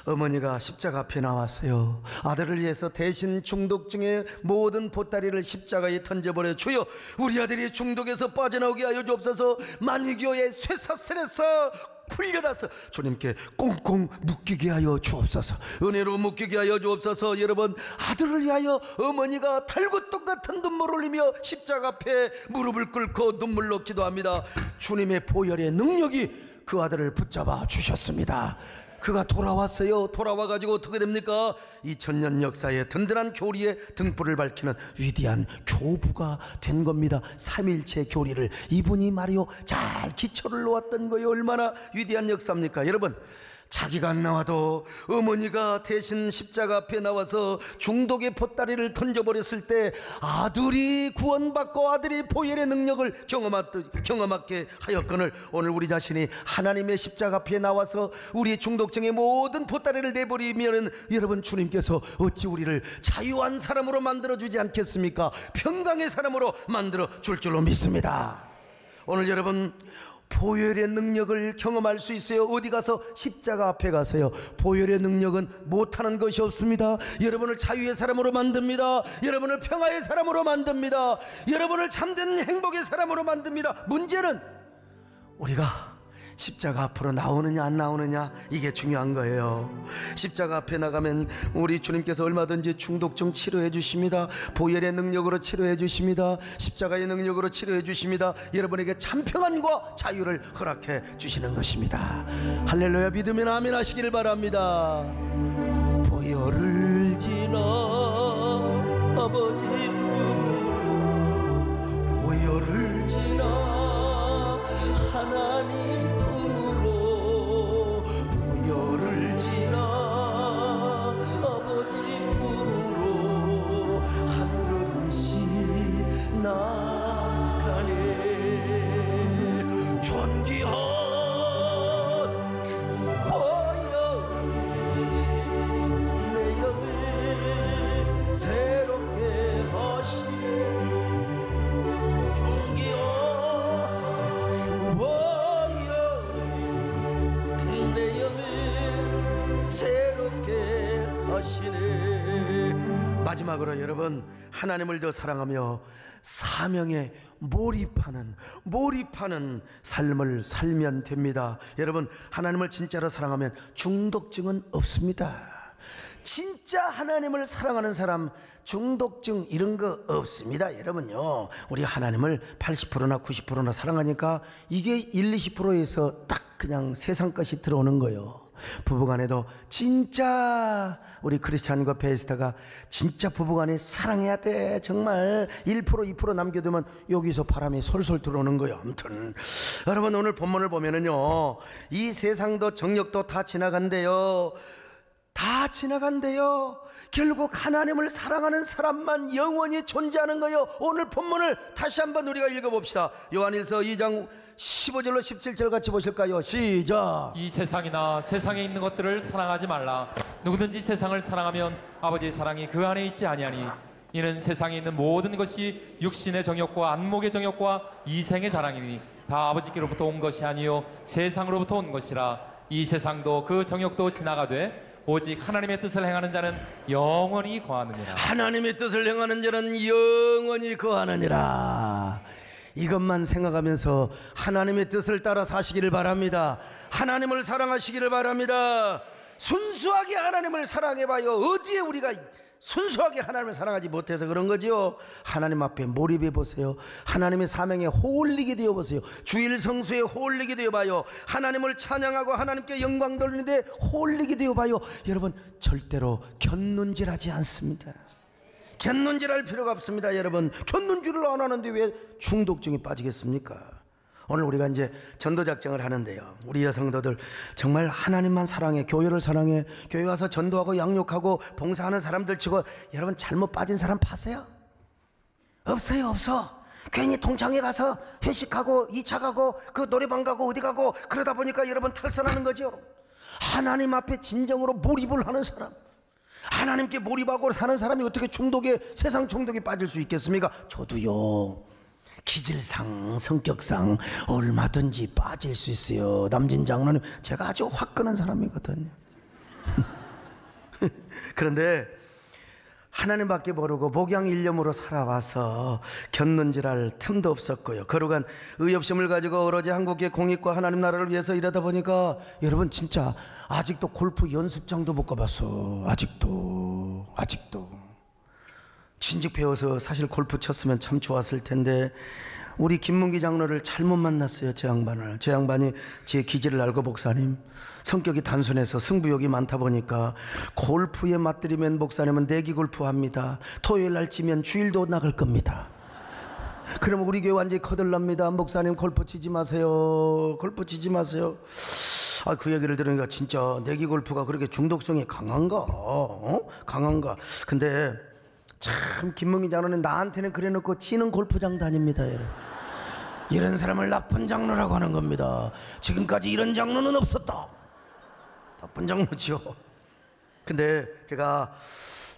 어머니가 십자가 앞에 나왔어요. 아들을 위해서 대신 중독증의 모든 보따리를 십자가에 던져버려 주여, 우리 아들이 중독에서 빠져나오게 하여 주옵소서. 마니교의 쇠사슬에서 풀려나서 주님께 꽁꽁 묶이게 하여 주옵소서. 은혜로 묶이게 하여 주옵소서. 여러분, 아들을 위하여 어머니가 달굣똥 같은 눈물을 흘리며 십자가 앞에 무릎을 꿇고 눈물로 기도합니다. 주님의 보혈의 능력이 그 아들을 붙잡아 주셨습니다. 그가 돌아왔어요. 돌아와가지고 어떻게 됩니까? 2000년 역사의 든든한 교리의 등불을 밝히는 위대한 교부가 된 겁니다. 삼일체 교리를 이분이 말이요 잘 기초를 놓았던 거예요. 얼마나 위대한 역사입니까? 여러분, 자기가 안 나와도 어머니가 대신 십자가 앞에 나와서 중독의 보따리를 던져버렸을 때 아들이 구원받고 아들이 보혈의 능력을 경험하게 하였거늘 오늘 우리 자신이 하나님의 십자가 앞에 나와서 우리 중독증의 모든 보따리를 내버리면 여러분, 주님께서 어찌 우리를 자유한 사람으로 만들어주지 않겠습니까? 평강의 사람으로 만들어 줄 줄로 믿습니다. 오늘 여러분, 보혈의 능력을 경험할 수 있어요. 어디 가서? 십자가 앞에 가서요. 보혈의 능력은 못하는 것이 없습니다. 여러분을 자유의 사람으로 만듭니다. 여러분을 평화의 사람으로 만듭니다. 여러분을 참된 행복의 사람으로 만듭니다. 문제는 우리가 십자가 앞으로 나오느냐 안 나오느냐, 이게 중요한 거예요. 십자가 앞에 나가면 우리 주님께서 얼마든지 중독증 치료해 주십니다. 보혈의 능력으로 치료해 주십니다. 십자가의 능력으로 치료해 주십니다. 여러분에게 참 평안과 자유를 허락해 주시는 것입니다. 할렐루야. 믿으면 아멘 하시기를 바랍니다. 보혈을 지나 아버지 품, 보혈을 지나 하나님 보혈을 지나 아버지 품으로 한 걸음씩 나가네. 존귀한 주 보혈이 내 영을 새롭게 하시네. 존귀한 주 내 영을 새롭게 하시네. 마지막으로 여러분, 하나님을 더 사랑하며 사명에 몰입하는 삶을 살면 됩니다. 여러분, 하나님을 진짜로 사랑하면 중독증은 없습니다. 진짜 하나님을 사랑하는 사람 중독증 이런 거 없습니다. 여러분요, 우리 하나님을 80%나 90%나 사랑하니까 이게 20에서 딱 그냥 세상 것이 들어오는 거예요. 부부간에도 진짜 우리 크리스찬과 베이스타가 진짜 부부간에 사랑해야 돼. 정말 1% 2% 남겨두면 여기서 바람이 솔솔 들어오는 거예요. 아무튼 여러분, 오늘 본문을 보면은요, 이 세상도 정력도 다 지나간대요. 다 지나간대요. 결국 하나님을 사랑하는 사람만 영원히 존재하는 거예요. 오늘 본문을 다시 한번 우리가 읽어봅시다. 요한일서 2장 15절로 17절 같이 보실까요? 시작. 이 세상이나 세상에 있는 것들을 사랑하지 말라. 누구든지 세상을 사랑하면 아버지의 사랑이 그 안에 있지 아니하니 이는 세상에 있는 모든 것이 육신의 정욕과 안목의 정욕과 이생의 자랑이니 다 아버지께로부터 온 것이 아니요 세상으로부터 온 것이라. 이 세상도 그 정욕도 지나가되 오직 하나님의 뜻을 행하는 자는 영원히 거하느니라. 하나님의 뜻을 행하는 자는 영원히 거하느니라. 이것만 생각하면서 하나님의 뜻을 따라 사시기를 바랍니다. 하나님을 사랑하시기를 바랍니다. 순수하게 하나님을 사랑해봐요. 어디에 우리가 순수하게 하나님을 사랑하지 못해서 그런 거지요. 하나님 앞에 몰입해 보세요. 하나님의 사명에 홀리게 되어 보세요. 주일 성수에 홀리게 되어 봐요. 하나님을 찬양하고 하나님께 영광 돌리는데 홀리게 되어 봐요. 여러분, 절대로 곁눈질하지 않습니다. 곁눈질할 필요가 없습니다. 여러분, 곁눈질을 안 하는데 왜 중독증에 빠지겠습니까? 오늘 우리가 이제 전도작정을 하는데요, 우리 여성도들 정말 하나님만 사랑해, 교회를 사랑해, 교회 와서 전도하고 양육하고 봉사하는 사람들 치고 여러분 잘못 빠진 사람 파세요? 없어요. 없어. 괜히 동창회 가서 회식하고 2차 가고 그 노래방 가고 어디 가고 그러다 보니까 여러분 탈선하는 거죠. 하나님 앞에 진정으로 몰입을 하는 사람, 하나님께 몰입하고 사는 사람이 어떻게 중독에, 세상 중독에 빠질 수 있겠습니까? 저도요, 기질상 성격상 얼마든지 빠질 수 있어요. 남진 장로님, 제가 아주 화끈한 사람이거든요. 그런데 하나님밖에 모르고 목양일념으로 살아와서 곁눈질할 틈도 없었고요. 거룩한 의협심을 가지고 오로지 한국의 공익과 하나님 나라를 위해서 일하다 보니까 여러분 진짜 아직도 골프 연습장도 못 가봤어. 아직도 진즉 배워서 사실 골프 쳤으면 참 좋았을 텐데 우리 김문기 장로를 잘못 만났어요. 제 양반이 제 기질을 알고, 목사님 성격이 단순해서 승부욕이 많다 보니까 골프에 맞들이면 목사님은 내기 골프 합니다. 토요일 날 치면 주일도 나갈 겁니다. 그러면 우리 교회 완전히 거들납니다. 목사님 골프 치지 마세요. 그 얘기를 들으니까 진짜 내기 골프가 그렇게 중독성이 강한가? 강한가? 근데 참 김문기 장로는 나한테는 그래놓고 치는 골프장 다닙니다. 여러분, 이런 사람을 나쁜 장로라고 하는 겁니다. 지금까지 이런 장로는 없었다. 나쁜 장로지요. 근데 제가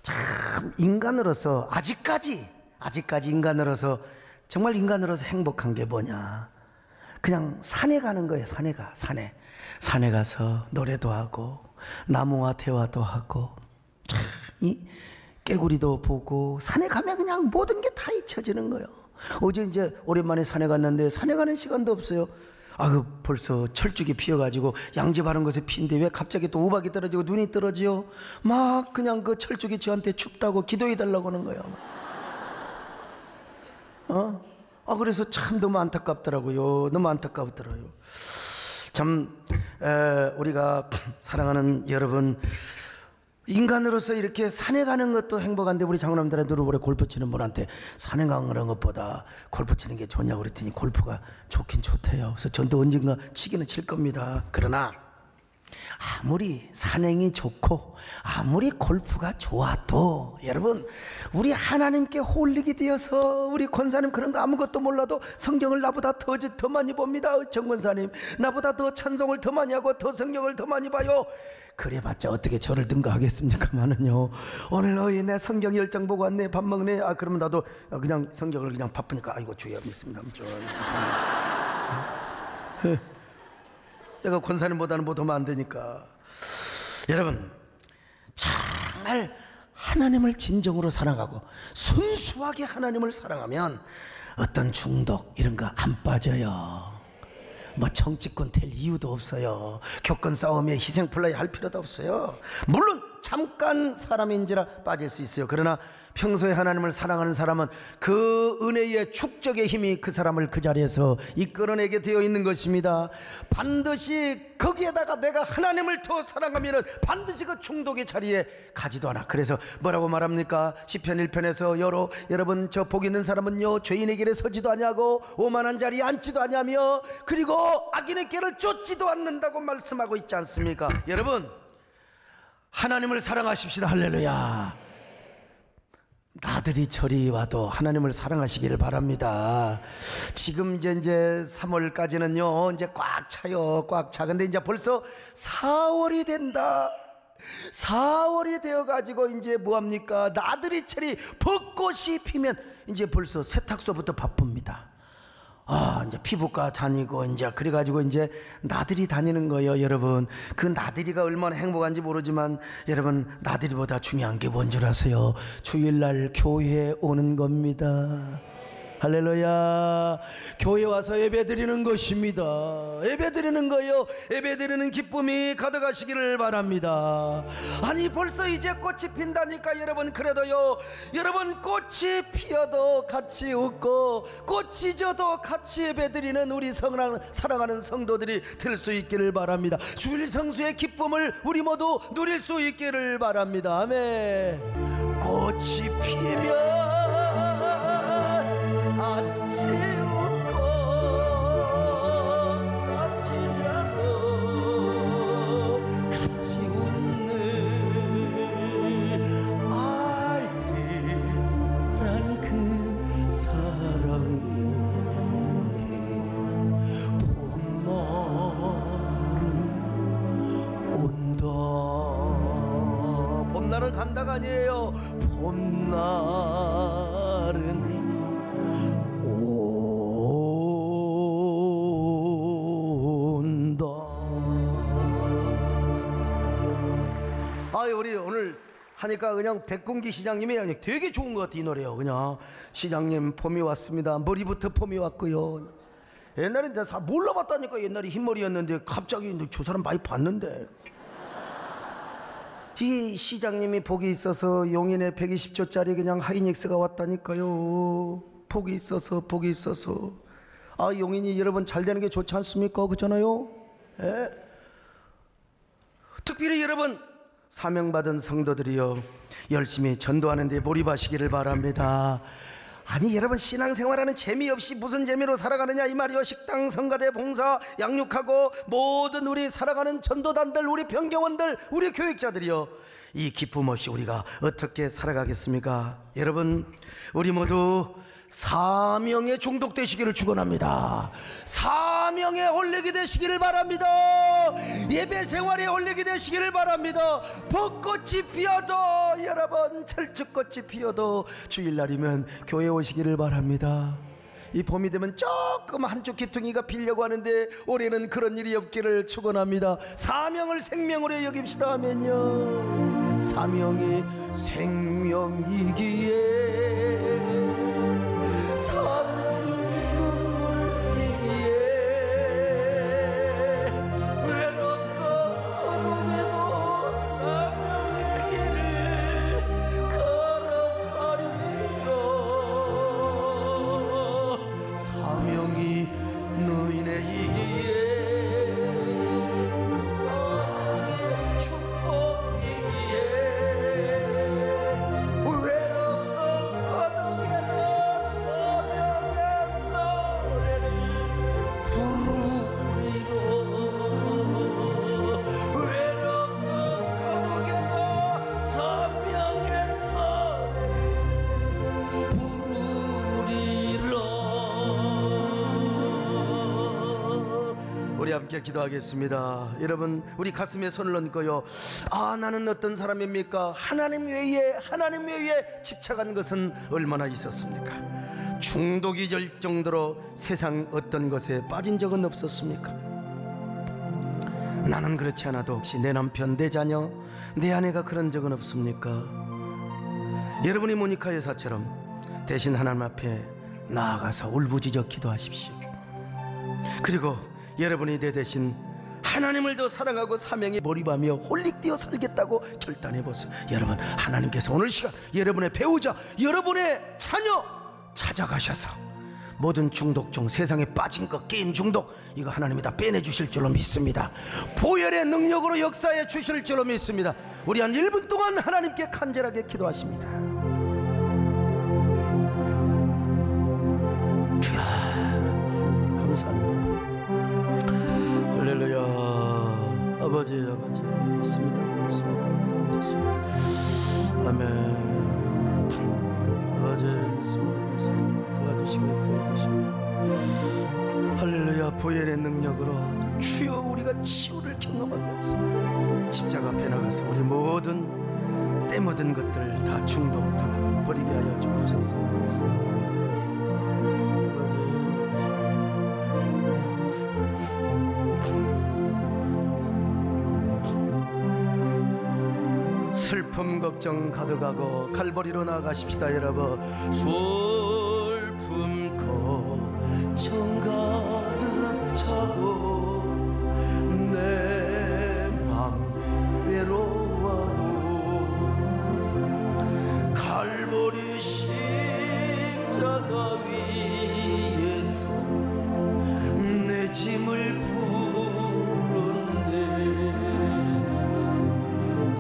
참 인간으로서 아직까지 인간으로서 정말 인간으로서 행복한 게 뭐냐, 그냥 산에 가는 거예요. 산에 가서 노래도 하고 나무와 대화도 하고 이 깨구리도 보고, 산에 가면 그냥 모든 게 다 잊혀지는 거예요. 어제 이제 오랜만에 산에 갔는데 산에 가는 시간도 없어요. 벌써 철쭉이 피어가지고 양지 바른 것에 피인데 왜 갑자기 또 우박이 떨어지고 눈이 떨어지요? 막 그냥 그 철쭉이 저한테 춥다고 기도해 달라고 하는 거예요. 그래서 참 너무 안타깝더라고요. 참 우리가 사랑하는 여러분, 인간으로서 이렇게 산에 가는 것도 행복한데 우리 장로님들한테 오래 골프 치는 분한테 산에 가는 것보다 골프 치는 게 좋냐고 그랬더니 골프가 좋긴 좋대요. 그래서 전도 언젠가 치기는 칠 겁니다. 그러나 아무리 산행이 좋고 아무리 골프가 좋아도 여러분, 우리 하나님께 홀리게 되어서, 우리 권사님 그런 거 아무것도 몰라도 성경을 나보다 더 많이 봅니다. 정 권사님 나보다 더 찬송을 더 많이 하고 더 성경을 더 많이 봐요. 그래봤자 어떻게 저를 능가하겠습니까만은요. 오늘 내 성경 10장 보고 왔네, 밥 먹네. 그러면 나도 그냥 성경을 그냥 바쁘니까 아이고 주여 믿습니다. 내가 권사님보다는 못하면 안 되니까. 여러분, 정말 하나님을 진정으로 사랑하고 순수하게 하나님을 사랑하면 어떤 중독 이런 거 안 빠져요. 뭐 정치권 될 이유도 없어요. 교권 싸움에 희생플라이 할 필요도 없어요. 물론 잠깐 사람인지라 빠질 수 있어요. 그러나 평소에 하나님을 사랑하는 사람은 그 은혜의 축적의 힘이 그 사람을 그 자리에서 이끌어내게 되어 있는 것입니다. 반드시 거기에다가 내가 하나님을 더 사랑하면 반드시 그 중독의 자리에 가지도 않아. 그래서 뭐라고 말합니까? 시편 1편에서 여러분 저 복 있는 사람은요 죄인의 길에 서지도 아니하고 오만한 자리에 앉지도 아니하며 그리고 악인의 길을 쫓지도 않는다고 말씀하고 있지 않습니까? 여러분, 하나님을 사랑하십시다. 할렐루야. 나들이 저리 와도 하나님을 사랑하시기를 바랍니다. 지금 이제 3월까지는요 이제 꽉 차요. 꽉 차. 근데 이제 벌써 4월이 된다. 4월이 되어가지고 이제 뭐합니까? 나들이 철이 벚꽃이 피면 이제 벌써 세탁소부터 바쁩니다. 이제 피부과 다니고 이제 그래가지고 이제 나들이 다니는 거예요. 여러분, 그 나들이가 얼마나 행복한지 모르지만 여러분, 나들이보다 중요한 게 뭔 줄 아세요? 주일날 교회에 오는 겁니다. 할렐루야. 교회 와서 예배드리는 것입니다. 예배드리는 거요. 예배드리는 기쁨이 가득하시기를 바랍니다. 아니 벌써 이제 꽃이 핀다니까 여러분. 그래도요 여러분, 꽃이 피어도 같이 웃고 꽃이 져도 같이 예배드리는 우리 사랑하는 성도들이 될 수 있기를 바랍니다. 주일 성수의 기쁨을 우리 모두 누릴 수 있기를 바랍니다. 아멘. 꽃이 피면 같이 웃고 같이 자고 같이 웃는 알뜰한 그 사랑이 봄날은 온다. 봄날은 간다가 아니에요. 봄날은 우리 오늘 하니까 그냥 백공기 시장님이 되게 좋은 것 같아. 이 노래요. 그냥 시장님 봄이 왔습니다. 머리부터 봄이 왔고요. 옛날에 내가 몰라봤다니까. 옛날에 흰머리였는데 갑자기 저 사람 많이 봤는데. 이 시장님이 복이 있어서 용인에 120조짜리 그냥 하이닉스가 왔다니까요. 복이 있어서 아, 용인이 여러분 잘 되는 게 좋지 않습니까? 그렇잖아요. 예? 특별히 여러분 사명받은 성도들이요 열심히 전도하는 데 몰입하시기를 바랍니다. 아니 여러분, 신앙생활하는 재미없이 무슨 재미로 살아가느냐 이 말이요. 식당, 성가대, 봉사, 양육하고 모든 우리 살아가는 전도단들, 우리 병경원들, 우리 교육자들이요, 이 기쁨 없이 우리가 어떻게 살아가겠습니까? 여러분, 우리 모두 사명에 중독되시기를 축원합니다. 사명에 홀리게 되시기를 바랍니다. 예배 생활에 홀리게 되시기를 바랍니다. 벚꽃이 피어도 여러분, 철쭉꽃이 피어도 주일날이면 교회 오시기를 바랍니다. 이 봄이 되면 조금 한쪽 귀퉁이가 피려고 하는데 올해는 그런 일이 없기를 축원합니다. 사명을 생명으로 여깁시다. 아멘요. 사명이 생명이기에 사명이 눈물이기에 외롭고 고독해도 사명의 길을 걸어가리라. 사명이 너희네이기에 사명의 축복이기에 외롭고 고독해도 사명의 노래를 부르리라. 외롭고 고독해도 사명의 노래를 부르리라. 우리 함께 기도하겠습니다. 여러분, 우리 가슴에 손을 얹고요. 아, 나는 어떤 사람입니까? 하나님 외에 집착한 것은 얼마나 있었습니까? 중독이 될 정도로 세상 어떤 것에 빠진 적은 없었습니까? 나는 그렇지 않아도 혹시 내 남편, 내 자녀, 내 아내가 그런 적은 없습니까? 여러분이 모니카 여사처럼 대신 하나님 앞에 나아가서 울부짖어 기도하십시오. 그리고 여러분이 내 대신 하나님을 더 사랑하고 사명에 몰입하며 홀릭되어 살겠다고 결단해보세요. 여러분, 하나님께서 오늘 시간 여러분의 배우자, 여러분의 자녀 찾아가셔서 모든 중독 중 세상에 빠진 것, 게임 중독, 이거 하나님이 다 빼내주실 줄로 믿습니다. 보혈의 능력으로 역사해 주실 줄로 믿습니다. 우리 한 1분 동안 하나님께 간절하게 기도하십니다. 감사합니다. 할렐루야. 아버지 믿습니다. 아멘. 아버지 믿습니다. 도와주시고 역사해 주시고. 할렐루야. 보혈의 능력으로 주여 우리가 치유를 경험하게 하시고 십자가 앞에 나가서 우리 모든 때 묻은 것들 다 중독당하고 버리게 하여 주옵소서. 슬픔 걱정 가득하고 갈보리로 나가십시다. 여러분, 슬픔 정 가득 차고 내 맘 외로워도 갈보리 십자가 위에서 내 짐을 풀었네.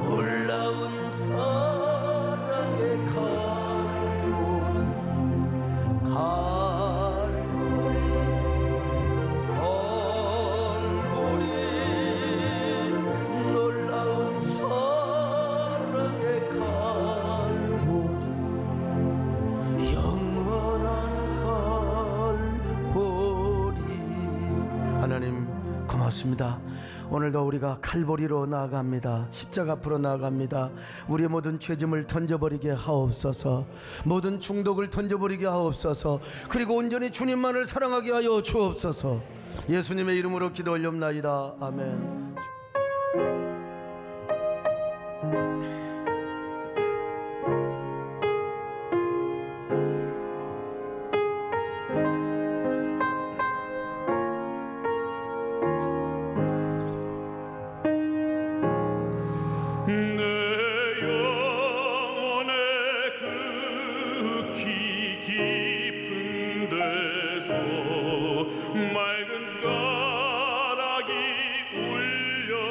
놀라운 사랑의 갈보리 놀라운 사랑의 갈보리 영원한 갈보리. 하나님 고맙습니다. 오늘도 우리가 칼보리로 나아갑니다. 십자가 앞으로 나아갑니다. 우리의 모든 죄짐을 던져버리게 하옵소서. 모든 중독을 던져버리게 하옵소서. 그리고 온전히 주님만을 사랑하게 하여 주옵소서. 예수님의 이름으로 기도 올렵나이다. 아멘. 맑은 가락이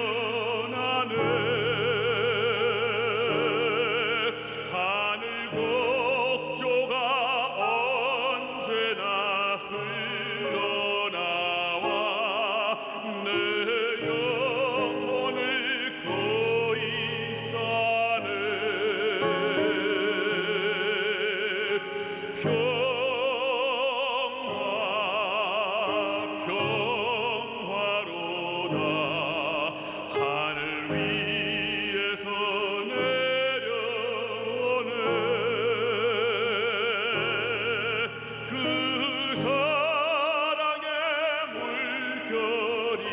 울려나네. 하늘 곡조가 언제나 흘러나와 내 영혼을 거의 싸네. 평화로다 하늘 위에서 내려오네. 그 사랑의 물결이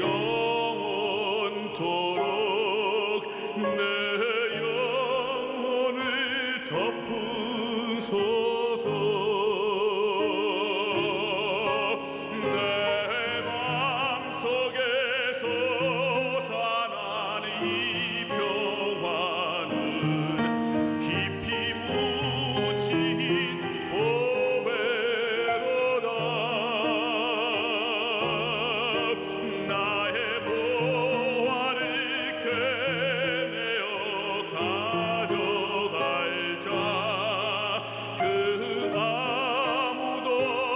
영원토록 내 영혼을 덮으소서. 평화로다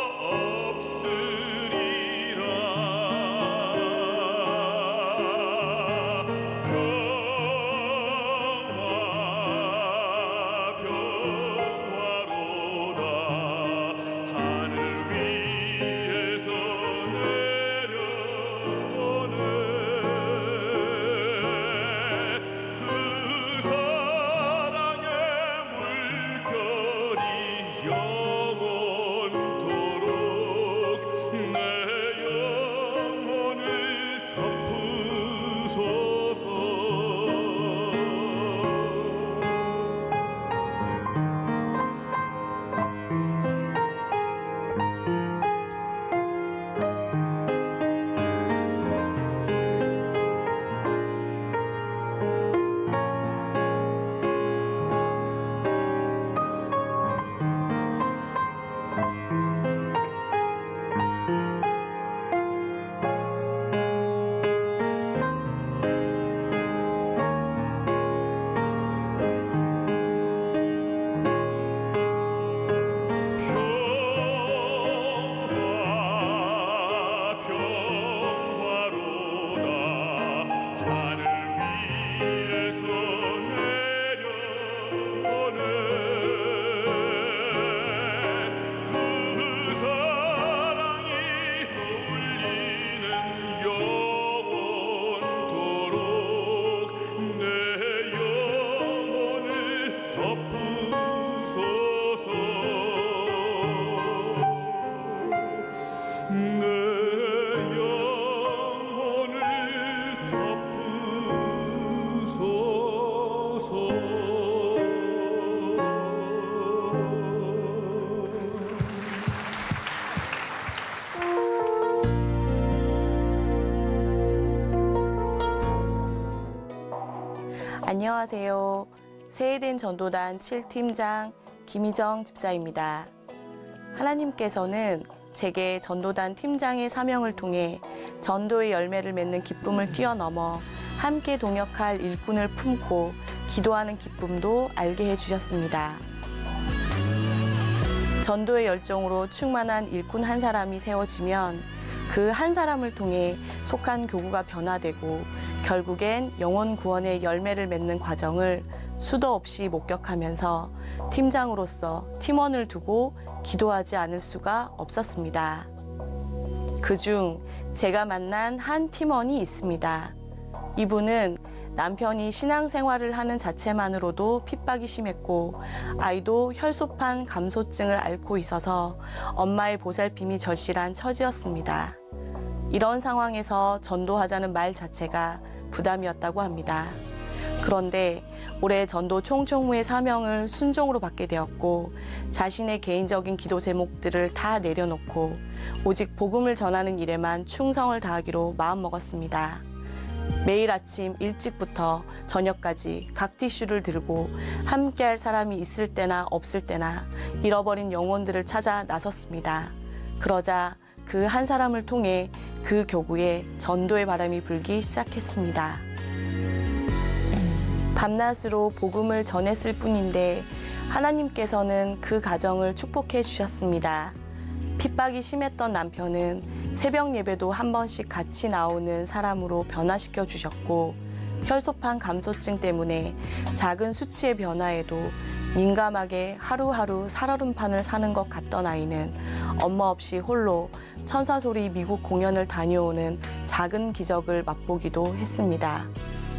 안녕하세요. 새해된 전도단 7팀장 김희정 집사입니다. 하나님께서는 제게 전도단 팀장의 사명을 통해 전도의 열매를 맺는 기쁨을 뛰어넘어 함께 동역할 일꾼을 품고 기도하는 기쁨도 알게 해주셨습니다. 전도의 열정으로 충만한 일꾼 한 사람이 세워지면 그 한 사람을 통해 속한 교구가 변화되고 결국엔 영혼 구원의 열매를 맺는 과정을 수도 없이 목격하면서 팀장으로서 팀원을 두고 기도하지 않을 수가 없었습니다. 그중 제가 만난 한 팀원이 있습니다. 이분은 남편이 신앙생활을 하는 자체만으로도 핍박이 심했고 아이도 혈소판 감소증을 앓고 있어서 엄마의 보살핌이 절실한 처지였습니다. 이런 상황에서 전도하자는 말 자체가 부담이었다고 합니다. 그런데 올해 전도 총총무의 사명을 순종으로 받게 되었고 자신의 개인적인 기도 제목들을 다 내려놓고 오직 복음을 전하는 일에만 충성을 다하기로 마음먹었습니다. 매일 아침 일찍부터 저녁까지 각 티슈를 들고 함께할 사람이 있을 때나 없을 때나 잃어버린 영혼들을 찾아 나섰습니다. 그러자 그 한 사람을 통해 그 교구에 전도의 바람이 불기 시작했습니다. 밤낮으로 복음을 전했을 뿐인데 하나님께서는 그 가정을 축복해 주셨습니다. 핍박이 심했던 남편은 새벽 예배도 한 번씩 같이 나오는 사람으로 변화시켜 주셨고 혈소판 감소증 때문에 작은 수치의 변화에도 민감하게 하루하루 살얼음판을 사는 것 같던 아이는 엄마 없이 홀로 천사소리 미국 공연을 다녀오는 작은 기적을 맛보기도 했습니다.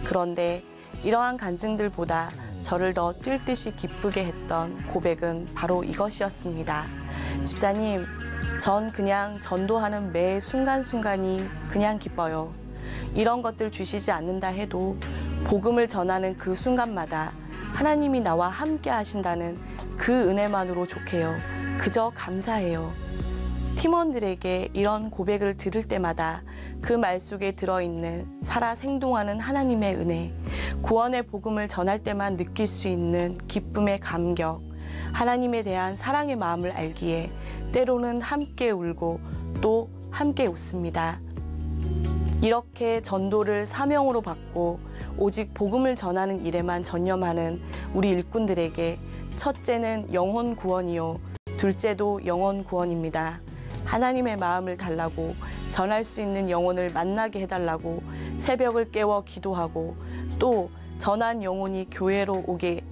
그런데 이러한 간증들보다 저를 더 뛸 듯이 기쁘게 했던 고백은 바로 이것이었습니다. 집사님, 전 그냥 전도하는 매 순간순간이 그냥 기뻐요. 이런 것들 주시지 않는다 해도 복음을 전하는 그 순간마다 하나님이 나와 함께 하신다는 그 은혜만으로 좋게요. 그저 감사해요. 팀원들에게 이런 고백을 들을 때마다 그 말 속에 들어있는 살아 생동하는 하나님의 은혜, 구원의 복음을 전할 때만 느낄 수 있는 기쁨의 감격, 하나님에 대한 사랑의 마음을 알기에 때로는 함께 울고 또 함께 웃습니다. 이렇게 전도를 사명으로 받고 오직 복음을 전하는 일에만 전념하는 우리 일꾼들에게 첫째는 영혼 구원이요, 둘째도 영혼 구원입니다. 하나님의 마음을 달라고, 전할 수 있는 영혼을 만나게 해달라고 새벽을 깨워 기도하고 또 전한 영혼이 교회로 오게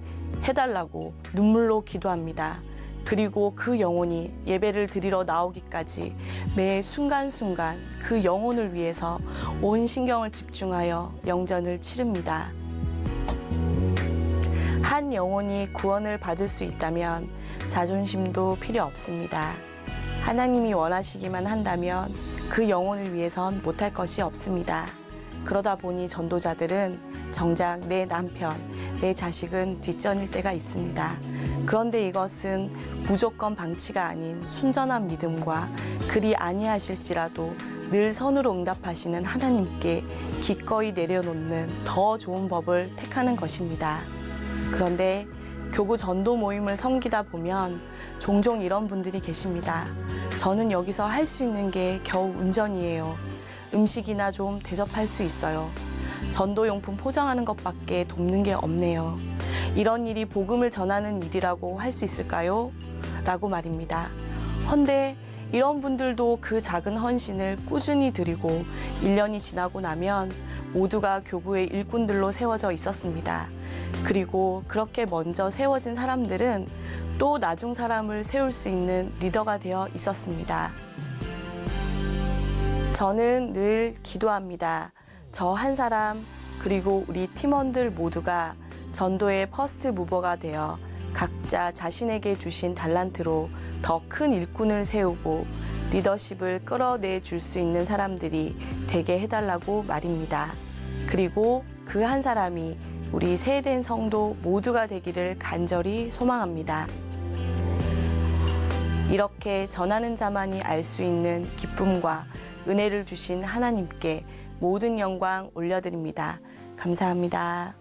해달라고 눈물로 기도합니다. 그리고 그 영혼이 예배를 드리러 나오기까지 매 순간순간 그 영혼을 위해서 온 신경을 집중하여 영전을 치릅니다. 한 영혼이 구원을 받을 수 있다면 자존심도 필요 없습니다. 하나님이 원하시기만 한다면 그 영혼을 위해선 못할 것이 없습니다. 그러다 보니 전도자들은 정작 내 남편, 내 자식은 뒷전일 때가 있습니다. 그런데 이것은 무조건 방치가 아닌 순전한 믿음과 그리 아니하실지라도 늘 선으로 응답하시는 하나님께 기꺼이 내려놓는 더 좋은 법을 택하는 것입니다. 그런데 교구 전도 모임을 섬기다 보면 종종 이런 분들이 계십니다. 저는 여기서 할 수 있는 게 겨우 운전이에요. 음식이나 좀 대접할 수 있어요. 전도용품 포장하는 것밖에 돕는 게 없네요. 이런 일이 복음을 전하는 일이라고 할 수 있을까요? 라고 말입니다. 헌데 이런 분들도 그 작은 헌신을 꾸준히 드리고 1년이 지나고 나면 모두가 교구의 일꾼들로 세워져 있었습니다. 그리고 그렇게 먼저 세워진 사람들은 또 나중 사람을 세울 수 있는 리더가 되어 있었습니다. 저는 늘 기도합니다. 저 한 사람 그리고 우리 팀원들 모두가 전도의 퍼스트 무버가 되어 각자 자신에게 주신 달란트로 더 큰 일꾼을 세우고 리더십을 끌어내 줄 수 있는 사람들이 되게 해달라고 말입니다. 그리고 그 한 사람이 우리 세된 성도 모두가 되기를 간절히 소망합니다. 이렇게 전하는 자만이 알 수 있는 기쁨과 은혜를 주신 하나님께 모든 영광 올려드립니다. 감사합니다.